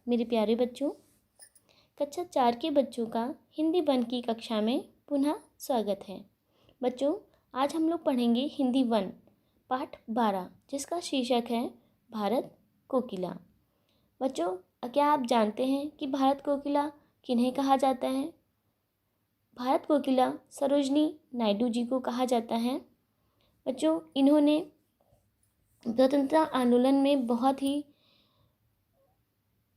मेरे प्यारे बच्चों, कक्षा 4 के बच्चों का हिंदी 1 की कक्षा में पुनः स्वागत है। बच्चों, आज हम लोग पढ़ेंगे हिंदी 1 पाठ 12 जिसका शीर्षक है भारत कोकिला। बच्चों, क्या आप जानते हैं कि भारत कोकिला किन्हें कहा जाता है? भारत कोकिला सरोजनी नायडू जी को कहा जाता है। बच्चों, इन्होंने स्वतंत्रता आंदोलन में बहुत ही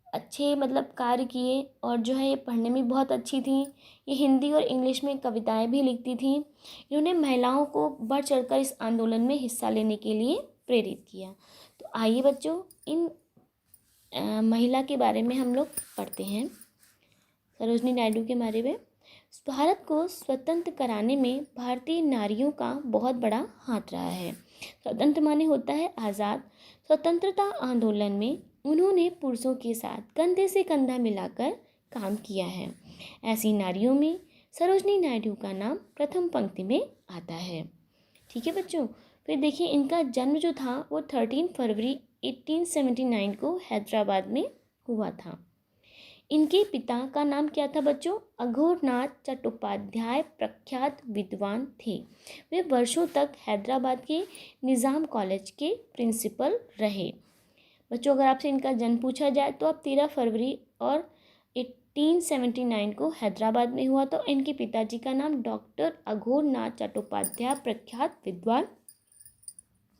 अच्छे कार्य किए और जो है ये पढ़ने में बहुत अच्छी थी। ये हिंदी और इंग्लिश में कविताएं भी लिखती थी। इन्होंने महिलाओं को बढ़ चढ़कर इस आंदोलन में हिस्सा लेने के लिए प्रेरित किया। तो आइए बच्चों, इन महिला के बारे में हम लोग पढ़ते हैं, सरोजनी नायडू के बारे में। भारत को स्वतंत्र कराने में भारतीय नारियों का बहुत बड़ा हाथ रहा है। स्वतंत्र माने होता है आज़ाद। स्वतंत्रता आंदोलन में उन्होंने पुरुषों के साथ कंधे से कंधा मिलाकर काम किया है। ऐसी नारियों में सरोजनी नायडू का नाम प्रथम पंक्ति में आता है। ठीक है बच्चों, फिर देखिए इनका जन्म जो था वो 13 फरवरी 1879 को हैदराबाद में हुआ था। इनके पिता का नाम क्या था बच्चों? अघोरनाथ चट्टोपाध्याय प्रख्यात विद्वान थे। वे वर्षों तक हैदराबाद के निज़ाम कॉलेज के प्रिंसिपल रहे। बच्चों, अगर आपसे इनका जन्म पूछा जाए तो अब 13 फरवरी और 1879 को हैदराबाद में हुआ। तो इनके पिताजी का नाम डॉक्टर अघोरनाथ चट्टोपाध्याय प्रख्यात विद्वान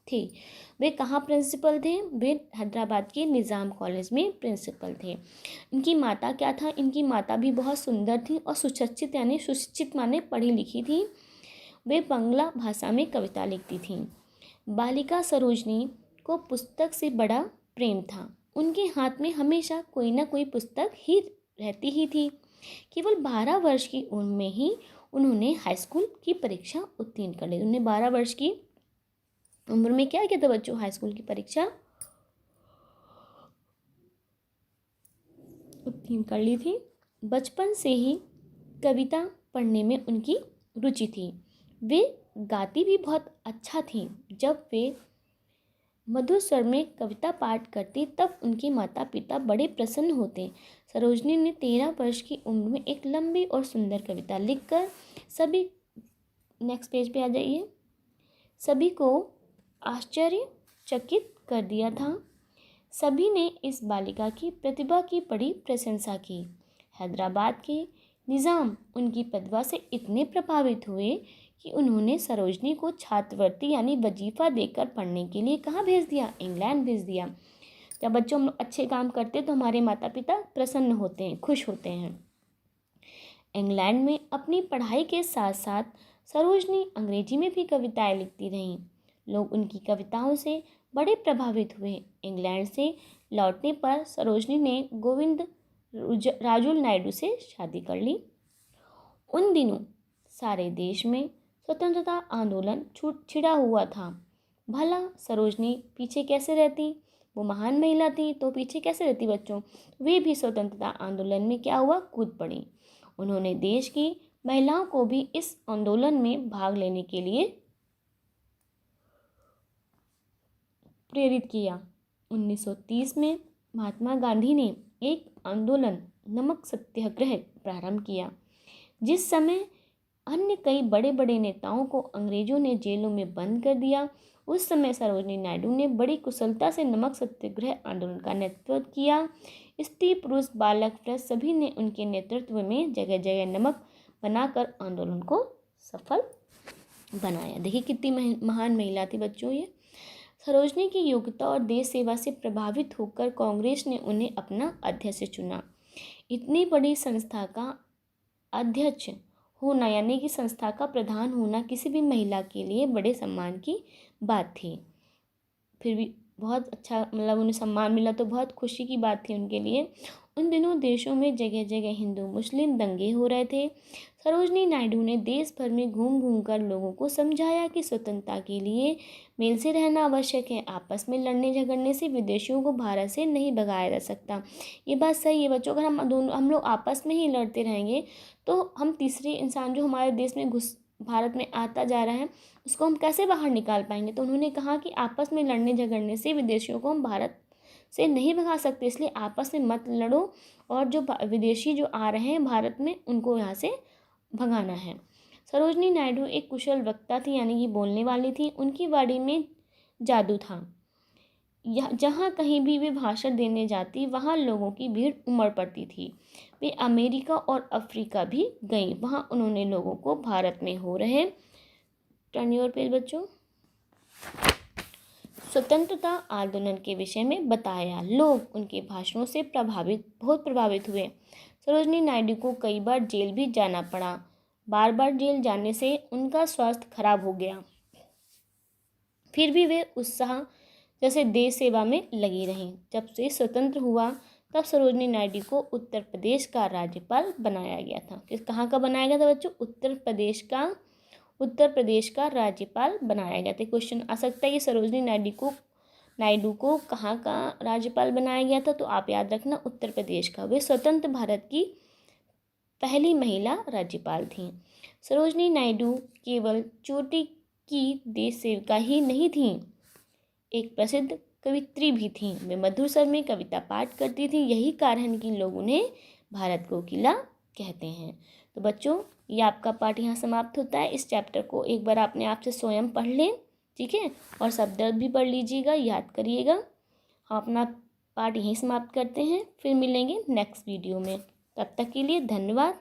थे। वे कहाँ प्रिंसिपल थे? वे हैदराबाद के निज़ाम कॉलेज में प्रिंसिपल थे। इनकी माता क्या था? इनकी माता भी बहुत सुंदर थी और सुशिक्षित यानी सुशिक्षित माने पढ़ी लिखी थी। वे बांग्ला भाषा में कविता लिखती थीं। बालिका सरोजनी को पुस्तक से बड़ा प्रेम था। उनके हाथ में हमेशा कोई ना कोई पुस्तक ही रहती ही थी। केवल 12 वर्ष की उम्र में ही उन्होंने हाई स्कूल की परीक्षा उत्तीर्ण कर ली। उन्होंने 12 वर्ष की उम्र में क्या किया था बच्चों? हाई स्कूल की परीक्षा उत्तीर्ण कर ली थी। बचपन से ही कविता पढ़ने में उनकी रुचि थी। वे गाती भी बहुत अच्छा थी। जब वे मधुर स्वर में कविता पाठ करती तब उनके माता पिता बड़े प्रसन्न होते। सरोजनी ने 13 वर्ष की उम्र में एक लंबी और सुंदर कविता लिखकर नेक्स्ट पेज पे आ जाइए, सभी को आश्चर्यचकित कर दिया था। सभी ने इस बालिका की प्रतिभा की बड़ी प्रशंसा की। हैदराबाद के निज़ाम उनकी प्रतिभा से इतने प्रभावित हुए कि उन्होंने सरोजनी को छात्रवृत्ति यानी वजीफ़ा देकर पढ़ने के लिए कहाँ भेज दिया? इंग्लैंड भेज दिया। जब बच्चों हम लोग अच्छे काम करते तो हमारे माता पिता प्रसन्न होते हैं, खुश होते हैं। इंग्लैंड में अपनी पढ़ाई के साथ साथ सरोजनी अंग्रेजी में भी कविताएं लिखती रहीं। लोग उनकी कविताओं से बड़े प्रभावित हुए। इंग्लैंड से लौटने पर सरोजनी ने गोविंद राजुल नायडू से शादी कर ली। उन दिनों सारे देश में स्वतंत्रता आंदोलन छिड़ा हुआ था। भला सरोजनी पीछे कैसे रहती? वो महान महिला थी तो पीछे कैसे रहती बच्चों? वे भी स्वतंत्रता आंदोलन में क्या हुआ? कूद पड़ी। उन्होंने देश की महिलाओं को भी इस आंदोलन में भाग लेने के लिए प्रेरित किया। 1930 में महात्मा गांधी ने एक आंदोलन नमक सत्याग्रह प्रारंभ किया। जिस समय अन्य कई बड़े बड़े नेताओं को अंग्रेजों ने जेलों में बंद कर दिया, उस समय सरोजनी नायडू ने बड़ी कुशलता से नमक सत्याग्रह आंदोलन का नेतृत्व किया। स्त्री पुरुष बालक वृद्ध सभी ने उनके नेतृत्व में जगह जगह नमक बनाकर आंदोलन को सफल बनाया। देखिए कितनी महान महिला थी बच्चों ये। सरोजनी की योग्यता और देश सेवा से प्रभावित होकर कांग्रेस ने उन्हें अपना अध्यक्ष चुना। इतनी बड़ी संस्था का अध्यक्ष होना यानी कि संस्था का प्रधान होना किसी भी महिला के लिए बड़े सम्मान की बात थी। फिर भी बहुत अच्छा उन्हें सम्मान मिला तो बहुत खुशी की बात थी उनके लिए। उन दिनों देशों में जगह जगह हिंदू मुस्लिम दंगे हो रहे थे। सरोजनी नायडू ने देश भर में घूम घूम कर लोगों को समझाया कि स्वतंत्रता के लिए मेल से रहना आवश्यक है। आपस में लड़ने झगड़ने से विदेशियों को भारत से नहीं भगाया जा सकता। ये बात सही है बच्चों। अगर हम लोग आपस में ही लड़ते रहेंगे तो हम तीसरे इंसान जो हमारे देश में भारत में आता जा रहा है उसको हम कैसे बाहर निकाल पाएंगे? तो उन्होंने कहा कि आपस में लड़ने झगड़ने से विदेशियों को हम भारत से नहीं भगा सकते, इसलिए आपस में मत लड़ो और जो विदेशी जो आ रहे हैं भारत में उनको यहाँ से भगाना है। सरोजनी नायडू एक कुशल वक्ता थी, यानी कि बोलने वाली थी। उनकी वाणी में जादू था। जहाँ कहीं भी वे भाषण देने जाती वहाँ लोगों की भीड़ उमड़ पड़ती थी। वे अमेरिका और अफ्रीका भी गईं। वहाँ उन्होंने लोगों को भारत में हो रहे, टर्न योर पेज बच्चों, स्वतंत्रता आंदोलन के विषय में बताया। लोग उनके भाषणों से बहुत प्रभावित हुए। सरोजनी नायडू को कई बार जेल भी जाना पड़ा। बार बार जेल जाने से उनका स्वास्थ्य खराब हो गया, फिर भी वे उत्साह जैसे देश सेवा में लगी रहीं। जब से स्वतंत्र हुआ तब सरोजनी नायडू को उत्तर प्रदेश का राज्यपाल बनाया गया था। कहाँ का बनाया गया था बच्चों? उत्तर प्रदेश का राज्यपाल बनाया गया था। क्वेश्चन आ सकता है कि सरोजनी नायडू को कहाँ का राज्यपाल बनाया गया था, तो आप याद रखना उत्तर प्रदेश का। वे स्वतंत्र भारत की पहली महिला राज्यपाल थीं। सरोजनी नायडू केवल चोटी की देश सेविका ही नहीं थीं, एक प्रसिद्ध कवित्री भी थीं। वे मधुर स्वर में कविता पाठ करती थीं। यही कारण है कि लोग उन्हें भारत कोकिला कहते हैं। तो बच्चों, ये आपका पाठ यहाँ समाप्त होता है। इस चैप्टर को एक बार आपने आप से स्वयं पढ़ लें, ठीक है, और शब्द भी पढ़ लीजिएगा, याद करिएगा। हम अपना पाठ यहीं समाप्त करते हैं, फिर मिलेंगे नेक्स्ट वीडियो में। तब तक के लिए धन्यवाद।